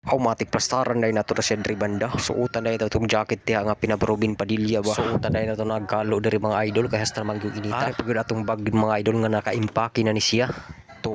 Automatic plastaran dahil nato na siya dari banda. Suotan dahil na itong jacket tiya nga pinabarobin Padilla ba. Suotan dahil na ito nagkalo dari mga idol kaya sa namang yung inita. Ari pagod atong bag mga idol nga nakaimpake na ni siya. To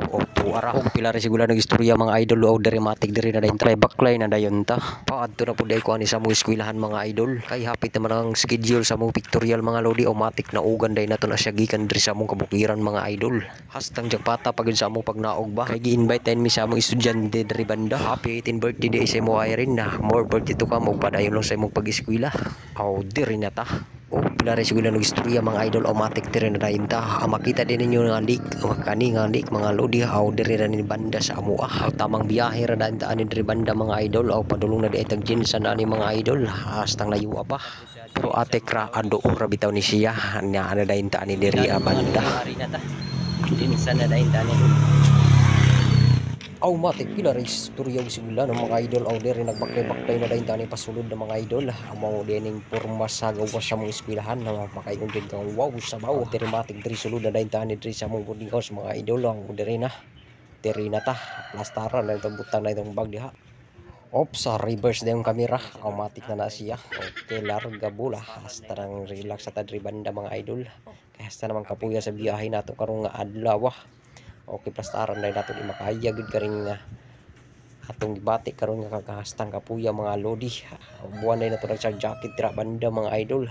ara og pila rin siguro nagistorya mga idol o dramatic diri na dayon try backline na dayon ta. Paadto na pud day ko ani sa mo eskwelahan mga idol. Kay hapit naman ang schedule sa mo pictorial mga lodi automatic na ugan day nato na siya gikan diri sa mong kabukiran mga idol. Hastang jagpata pagid sa mo pag naog ba. Kay gi-invite tayo mi sa mong estudyante diri banda. Happy 18th birthday day sa mo ayrin na. More birthday to ka mo padayon lang sa imong pag-eskwela. Aw diri na ta. O pila rin siguro ng istorya mga idol automatic diri na dayon ta. Makita din ninyo nga leak kani nga leak mga lodi aw diri ra ni banda sa amoa. Tamang biyahe ra dayon ta ani diri banda mga idol aw padulong na di tag jinsan ani mga idol hastang layo pa. Pero ate kra ando ra bitaw ni siya nya ana dayon ta ani diri banda. Jinsan na dayon ta ani automatic pila rin istorya sigula ng mga idol aw diri nagbaklay-baklay na dayon tani pasulod ng mga idol amo dining porma sa gawas sa mga eskwelahan na makaingon din ka wow sabaw dramatic diri sulod na dayon tani diri sa mga boarding house mga idol ang diri na ta plastaran na itong butang na itong bag diha. Sa reverse na yung camera automatic na siya. Okay larga bula hasta nang relax sa diri banda mga idol kaya hasta naman kapuya sa biyahe nato karong nga adlaw. Okay plastaran na nato di makahaya gud karing atong gibati karon nga kakahastang kapuya mga lodi. Buwan na nato sa jacket tira banda mga idol.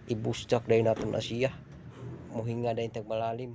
Ibustak dahil nato na siya. Muhinga dahil tag malalim.